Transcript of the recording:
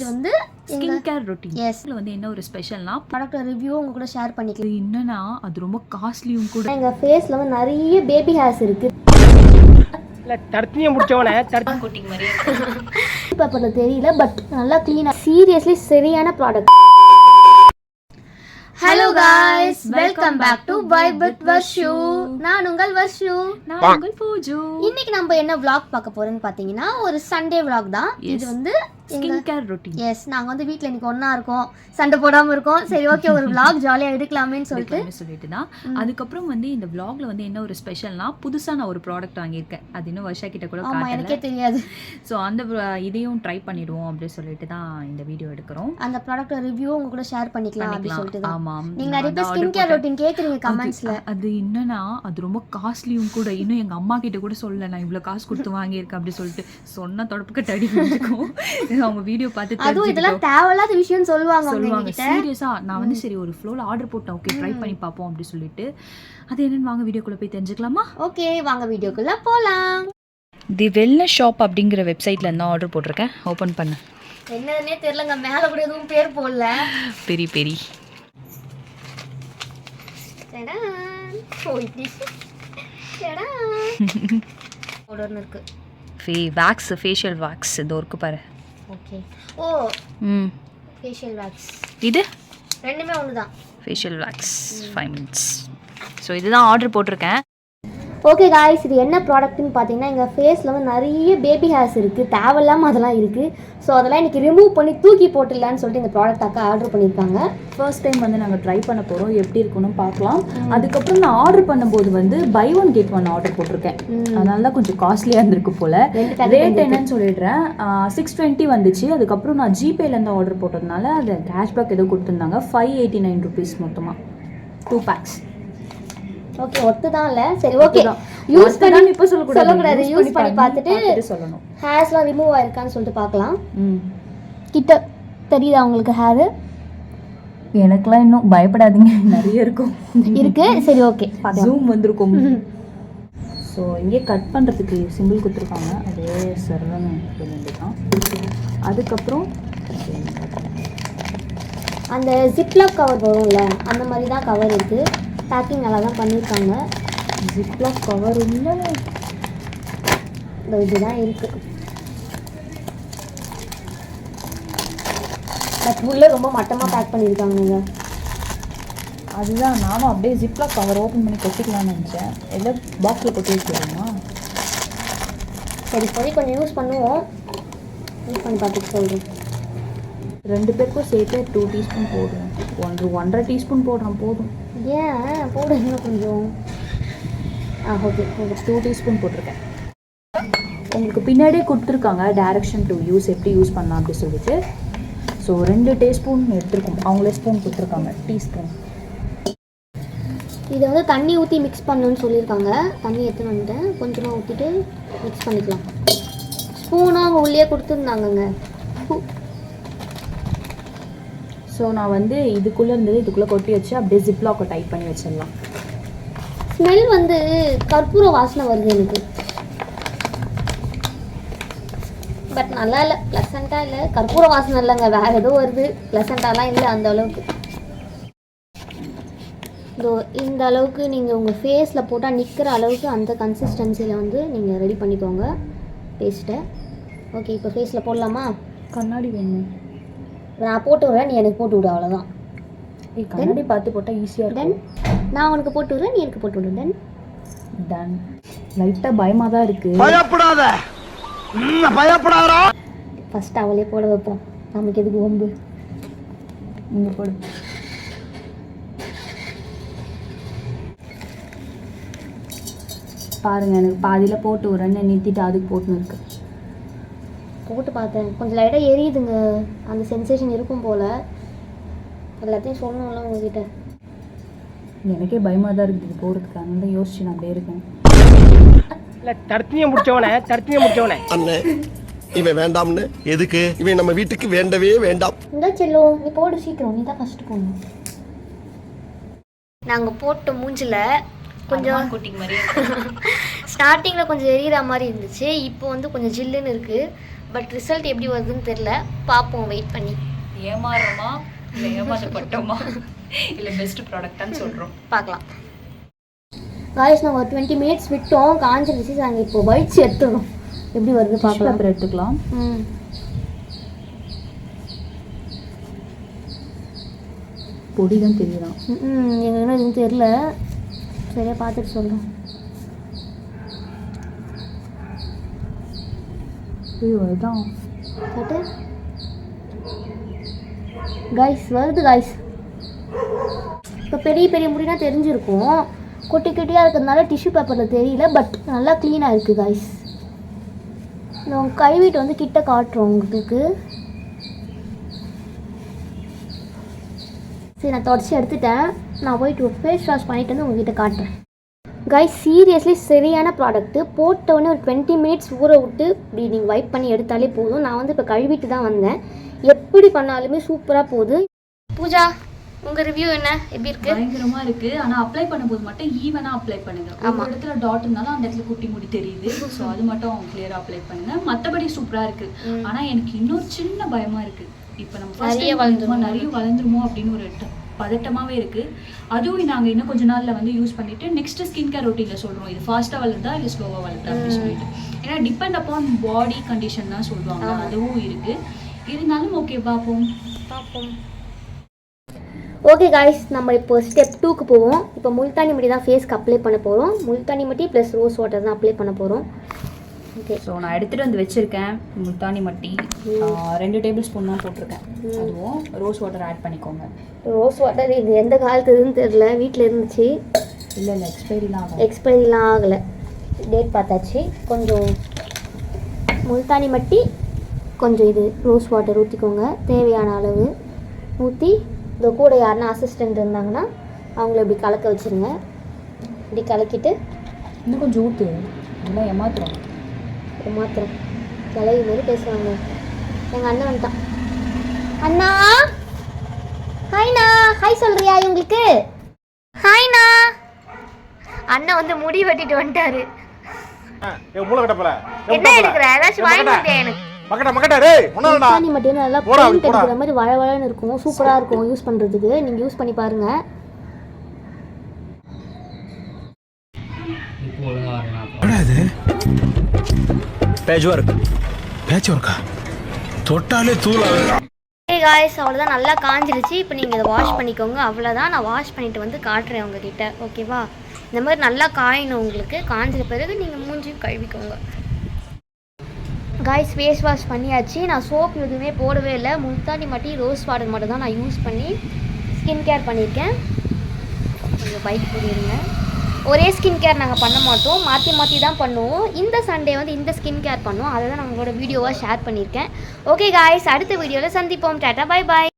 வந்து skin care routine. S இதில் வந்து என்ன ஒரு ஸ்பெஷல்னா ப்ராடக்ட் ரிவ்யூ உங்க கூட ஷேர் பண்ணிக்கலாம். இது என்னன்னா அது ரொம்ப காஸ்ட்லியும் கூட. எங்கள் ஃபேஸில் வந்து நிறைய பேபி ஹேர்ஸ் இருக்குது. தர்த்தினியை முடிச்சவனே கோட்டிங் மாதிரியே பேப்பரில் தெரியல, பட் நல்லா க்ளீனாக சீரியஸ்லி சரியான product. Hello guys, welcome back to vibe with Varshu. நான் உங்கள் வர்ஷு. நான் உங்கள் பூஜு. இன்னைக்கு நம்ம என்ன vlog பார்க்க போறோம்னு பார்த்தீங்கன்னா ஒரு சண்டே vlog தான். இது வந்து ஸ்கின் கேர் ரொட்டீன். எஸ், நாங்கள் வந்து வீட்டில் இன்னைக்கு ஒன்றா இருக்கோம், சண்டை போடாமல் இருக்கோம். சரி, ஓகே, ஒரு vlog ஜாலியாக எடுக்கலாமேன்னு சொல்லிட்டு தான். அதுக்கப்புறம் வந்து இந்த vlogல வந்து என்ன ஒரு ஸ்பெஷல்னா புதுசாக நான் ஒரு ப்ராடக்ட் வாங்கியிருக்கேன். அது இன்னும் வருஷா கிட்ட கூட ஆமாம், எனக்கே தெரியாது. ஸோ அந்த இதையும் ட்ரை பண்ணிடுவோம் அப்படின்னு சொல்லிட்டு தான் இந்த வீடியோ எடுக்கிறோம். அந்த ப்ராடக்ட் ரிவ்யூ உங்க கூட ஷேர் பண்ணிக்கலாம் அப்படின்னு சொல்லிட்டு தான். ஆமாம், நீங்க நிறைய பேர் ஸ்கின் கேர் ரொட்டீன் கேக்குறீங்க கமெண்ட்ஸ்ல. அது என்னன்னா அது ரொம்ப காஸ்ட்லியும் கூட. இன்னும் எங்க அம்மா கிட்ட கூட சொல்லல நான் இவ்வளவு காசு கொடுத்து வாங்கியிருக்கேன் அப்படி சொல்லிட்டு. சொன்ன தொடப்புக்கு தடி முடிச்சுக்கும். அவங்க வீடியோ பார்த்து அதுவும் இதெல்லாம் தேவையில்லாத விஷயம் சொல்லுவாங்க. சீரியஸா நான் வந்து சரி ஒரு ஃப்ளோல ஆர்டர் போட்டேன், ஓகே ட்ரை பண்ணி பார்ப்போம் அப்படி சொல்லிட்டு. அது என்னன்னு வாங்க வீடியோக்குள்ள போய் தெரிஞ்சுக்கலாமா? ஓகே, வாங்க வீடியோக்குள்ள போலாம். தி வெல்னஸ் ஷாப் அப்படிங்கிற வெப்சைட்ல இருந்தா ஆர்டர் போட்டிருக்கேன். ஓபன் பண்ணு. என்னன்னே தெரியலங்க, மேல கூட எதுவும் பேர் போடல. பெரி பெரி இருக்கு. வேக்ஸ், ஃபேஷியல் வேக்ஸ் இது இருக்கு பாரு. ஓகே. ஓ, ஃபேஷியல் வேக்ஸ். இது ரெண்டுமே ஒண்ணுதான். Facial wax 5 minutes. ஸோ இதுதான் ஆர்டர் போட்டிருக்கேன். ஓகே காய்ஸ், இது என்ன ப்ராடக்ட்னு பார்த்தீங்கன்னா எங்கள் ஃபேஸில் வந்து நிறைய பேபி ஹேர்ஸ் இருக்குது, தேவையில்லாமல் அதெல்லாம் இருக்குது. ஸோ அதெல்லாம் இன்றைக்கி ரிமூவ் பண்ணி தூக்கி போட்டுடலான்னு சொல்லிட்டு இந்த ப்ராடக்ட் அக்கா ஆர்டர் பண்ணியிருக்காங்க. ஃபர்ஸ்ட் டைம் வந்து நாங்கள் ட்ரை பண்ண போகிறோம், எப்படி இருக்குன்னு பார்க்கலாம். அதுக்கப்புறம் நான் ஆர்டர் பண்ணும்போது வந்து buy one get one order போட்டிருக்கேன். அதனால தான் கொஞ்சம் காஸ்ட்லியாக இருந்திருக்கு போல். ரேட் என்னன்னு சொல்லிடுறேன். 620 வந்துச்சு. அதுக்கப்புறம் நான் ஜிபேலேருந்து ஆர்டர் போட்டதுனால அது கேஷ்பேக் ஏதோ கொடுத்துருந்தாங்க. 589 rupees மொத்தமாக 2 packs. ஓகே, ஒத்து தான் இல்லை. சரி, ஓகே, யூஸ் பண்ணி இப்போ சொல்லக்கூடாது. யூஸ் பண்ணி பார்த்துட்டு சொல்லணும். ஹேர்ஸ்லாம் ரிமூவ் ஆயிருக்கான்னு சொல்லிட்டு பார்க்கலாம். கிட்ட தெரியுதா உங்களுக்கு ஹேரு? எனக்குலாம் இன்னும் பயப்படாதீங்க, நிறைய இருக்கும் இருக்கு. சரி, ஓகே, ஜூம் வந்திருக்கும். ஸோ இங்கே கட் பண்ணுறதுக்கு சிம்பிள் கொடுத்துருக்காங்க, அதே சரவண வேண்டியதான். அதுக்கப்புறம் அந்த ஜிப்லாக் கவர் வரும்ல, அந்த மாதிரி தான் கவர் இருக்குது. பேக்கிங் நல்லா தான் பண்ணியிருக்காங்க. ஜிப்லாக் கவர் உள்ள இதுதான் இருக்குது. பட் உள்ளே ரொம்ப மட்டமாக பேக் பண்ணியிருக்காங்க. அதுதான் நானும் அப்படியே ஜிப்லாக் கவர் ஓப்பன் பண்ணி கொட்டிக்கலாம்னு நினச்சேன். எதோ பாக்ஸில் கொட்டி வச்சுக்கலாமா? சரி, கொஞ்சம் யூஸ் பண்ணுவோம். யூஸ் பண்ணி பார்த்துட்டு சொல்கிறேன். 2 பேருக்கும் சேர்த்து 2 டீஸ்பூன் போடுறேன். 1.5 டீஸ்பூன் போடுறேன் போதும். ஏன் போட இன்னும் கொஞ்சம்? ஓகே, 2 டீஸ்பூன் போட்டிருக்கேன். உங்களுக்கு பின்னாடியே கொடுத்துருக்காங்க டைரக்ஷன் டு யூஸ், எப்படி யூஸ் பண்ணலாம் அப்படி சொல்லிட்டு. ஸோ 2 டீஸ்பூன் எடுத்துருக்கோம். அவங்களே ஸ்பூன் கொடுத்துருக்காங்க, டீஸ்பூன். இதை வந்து தண்ணி ஊற்றி மிக்ஸ் பண்ணணும்னு சொல்லியிருக்காங்க. தண்ணி எடுத்துன்னு வந்துட்டேன், கொஞ்சமாக ஊற்றிட்டு மிக்ஸ் பண்ணிக்கலாம். ஸ்பூனும் அவங்க உள்ளே கொடுத்துருந்தாங்கங்க. ஸோ நான் வந்து இதுக்குள்ளே இருந்தது இதுக்குள்ளே கொட்டி வச்சு அப்படியே ஜிப்லாக்கை டைப் பண்ணி வச்சிடலாம். ஸ்மெல் வந்து கற்பூர வாசனை வருது எனக்கு. பட் நல்லா இல்லை, ப்ளசண்ட்டாக இல்லை. கற்பூர வாசனை இல்லைங்க, வேறு ஏதோ வருது. ப்ளசண்ட்டாலாம் இல்லை அந்த அளவுக்கு. இந்த அளவுக்கு நீங்கள் உங்கள் ஃபேஸில் போட்டால் நிற்கிற அளவுக்கு அந்த கன்சிஸ்டன்சியில் வந்து நீங்கள் ரெடி பண்ணிக்கோங்க பேஸ்ட்டை. ஓகே, இப்போ ஃபேஸில் போடலாமா? கண்ணாடி வேணும். நான் போட்டு விட்றேன், நீ எனக்கு போட்டு விடு, அவ்வளோதான். கண்ணாடி பார்த்து போட்டால் ஈஸியாக டன். நான் உனக்கு போட்டு விட்றேன், நீ எனக்கு போட்டு விடு. Done done. லைட்டாக பயமாக தான் இருக்குது. பயப்படாதா? ஃபஸ்ட்டு அவளே போட வைப்போம், நமக்கு எதுக்கு ஒம்பு. இங்கே போடு. பாருங்கள், எனக்கு பாதியில் போட்டு விட்றேன்னு நிறுத்திட்டு அதுக்கு போட்டுன்னு இருக்கு. போட்டு பார்த்தேன், கொஞ்சம் லைட்டாக எரியுதுங்க. அந்த சென்சேஷன் இருக்கும் போல். எல்லாத்தையும் சொல்லணும்ல உங்ககிட்ட. எனக்கே பயமாக தான் இருக்குது இது போகிறதுக்கு. அதனால தான் யோசிச்சு நான் அப்படியே இருக்கேன். தர்த்தினியை முடிச்சவனே அண்ணே, இவன் வேண்டாம்னு எதுக்கு? இவன் நம்ம வீட்டுக்கு வேண்டவே வேண்டாம். இந்த செல்லும் நீ போடு சீக்கிரம், நீ தான் ஃபஸ்ட்டு போடணும். நாங்கள் போட்ட மூஞ்சில் கொஞ்சம் கோட்டிங் மாதிரி ஸ்டார்டிங்கில் கொஞ்சம் எரியிற மாதிரி இருந்துச்சு. இப்போ வந்து கொஞ்சம் ஜில்லுன்னு இருக்குது. பட் ரிசல்ட் எப்படி வருதுன்னு தெரில, பார்ப்போம் வெயிட் பண்ணி. ஏமாறுறோமா இல்லை ஏமாற்றப்பட்டோமா இல்லை பெஸ்ட் ப்ராடக்டான்னு சொல்கிறோம், பார்க்கலாம். காய்ஸ் நம்ம ஒரு 20 மினிட்ஸ் விட்டோம், காஞ்சிருச்சு. நாங்கள் இப்போ வலிச்சு எடுத்துடும் எப்படி வருது பார்க்கலாம். அப்புறம் எடுத்துக்கலாம். பொடி தான் தெரியுதான். எங்களுக்கு என்ன எதுவும் தெரில, சரியா பார்த்துட்டு சொல்கிறோம். அதுதான் கட்டு காய்ஸ் வருது காய்ஸ். இப்போ பெரிய பெரிய முடினா தெரிஞ்சிருக்கும், குட்டி குட்டியாக இருக்கிறதுனால டிஷ்யூ பேப்பரில் தெரியல, பட் நல்லா க்ளீனாக இருக்குது காய்ஸ். நான் கைவிட்டு வந்து கிட்ட காட்டுறோம் உங்களுக்கு. சரி நான் தொடச்சி எடுத்துட்டேன், நான் போயிட்டு ஃபேஸ் வாஷ் பண்ணிட்டு வந்து உங்ககிட்ட காட்டுறேன். கைஸ் சீரியஸ்லி சரியான ப்ராடக்ட்டு. போட்டவுடனே ஒரு 20 மினிட்ஸ் ஊற விட்டு இப்படி நீங்கள் வைப் பண்ணி எடுத்தாலே போதும். நான் வந்து இப்போ கழுவிட்டு தான் வந்தேன், எப்படி பண்ணாலுமே சூப்பராக போகுது. பூஜா உங்கள் ரிவ்யூ என்ன, எப்படி இருக்குது? பயங்கரமாக இருக்குது. ஆனால் அப்ளை பண்ணும்போது மட்டும் ஈவனாக அப்ளை பண்ணுங்கள். ஒரு இடத்துல டாட் இருந்தாலும் அந்த இடத்துல குட்டி முடி தெரியுது, ஸோ அது மட்டும் கிளியராக அப்ளை பண்ணுங்கள். மற்றபடி சூப்பராக இருக்குது. ஆனால் எனக்கு இன்னொரு சின்ன பயமாக இருக்குது, இப்போ நம்ம நிறைய வளர்ந்துருமோ அப்படின்னு ஒரு பதட்டமாகவே இருக்குது. அதுவும் நாங்கள் இன்னும் கொஞ்ச நாளில் வந்து யூஸ் பண்ணிவிட்டு நெக்ஸ்ட் ஸ்கின் கேர் ரொட்டீனில் சொல்கிறோம், இது ஃபாஸ்ட்டாக வளர்ந்தா இல்லை ஸ்லோவாக வளர்த்தா அப்படின்னு சொல்லிட்டு. ஏன்னா டிபெண்ட் அப்பான் பாடி கண்டிஷன் தான் சொல்லுவாங்க, அதுவும் இருக்குது. இருந்தாலும் ஓகே பார்ப்போம். ஓகே காய்ஸ், நம்ம இப்போ ஸ்டெப் 2க்கு போவோம். இப்போ முல்தானி மட்டி தான் ஃபேஸ்க்கு அப்ளை பண்ண போகிறோம். முல்தானி மட்டி ப்ளஸ் ரோஸ் வாட்டர் தான் அப்ளை பண்ண போகிறோம். ஓகே, ஸோ நான் எடுத்துகிட்டு வந்து வச்சுருக்கேன் முல்தானி மட்டி. 2 டேபிள் ஸ்பூன் தான் போட்டிருக்கேன். அதுவும் ரோஸ் வாட்டர் ஆட் பண்ணிக்கோங்க. ரோஸ் வாட்டர் இது எந்த காலத்துதுன்னு தெரில, வீட்டில் இருந்துச்சு. இல்லை எக்ஸ்பைரிலாம் ஆகலை, டேட் பார்த்தாச்சு. கொஞ்சம் முல்தானி மட்டி, கொஞ்சம் இது ரோஸ் வாட்டர் ஊற்றிக்கோங்க தேவையான அளவு ஊற்றி. இந்த கூட யாருன்னா அசிஸ்டண்ட் இருந்தாங்கன்னா அவங்கள இப்படி கலக்க வச்சுருங்க. இப்படி கலக்கிட்டு இன்னும் கொஞ்சம் ஊற்று, இதெல்லாம் ஏமாத்துறோம் கிளவி மாரி பேசுவாங்க. எங்கள் அண்ணன் வந்துட்டான். அண்ணா ஹாய்ண்ணா, ஹாய் சொல்கிறியா இவங்களுக்கு? ஹாய்ண்ணா. அண்ணன் வந்து முடி வெட்டிட்டு வந்துட்டாரு. என்ன எடுக்கிற, ஏதாச்சும் வாங்கி கொடுத்தியா எனக்கு? முல்தானி மட்டி நல்லா பெயிண்ட் அடிக்கிற மாதிரி வழவழன்னு இருக்கும், சூப்பராக இருக்கும் யூஸ் பண்ணுறதுக்கு. நீங்கள் யூஸ் பண்ணி பாருங்கள். அவ்வளோதான், நல்லா காஞ்சிருச்சு. இப்போ நீங்கள் இதை வாஷ் பண்ணிக்கோங்க, அவ்வளோதான். நான் வாஷ் பண்ணிட்டு வந்து காட்டுறேன் உங்ககிட்ட, ஓகேவா? இந்த மாதிரி நல்லா காயணும் உங்களுக்கு. காய்ஞ்ச பிறகு நீங்கள் மூஞ்சியும் கழுவிக்கோங்க. காய்ஸ் ஃபேஸ் வாஷ் பண்ணியாச்சு. நான் சோப் எதுவுமே போடவே இல்லை, முல்தானி மட்டி ரோஸ் வாட்டர் மட்டும் தான் நான் யூஸ் பண்ணி ஸ்கின் கேர் பண்ணியிருக்கேன். கொஞ்சம் பைக் போடுங்க. ஒரே ஸ்கின் கேர் நாங்கள் பண்ண மாட்டோம், மாற்றி தான் பண்ணுவோம். இந்த சண்டே வந்து இந்த ஸ்கின் கேர் பண்ணுவோம், அதை தான் நான் உங்களோட வீடியோவாக ஷேர் பண்ணியிருக்கேன். ஓகே காய்ஸ், அடுத்த வீடியோவில் சந்திப்போம். Tata, bye bye.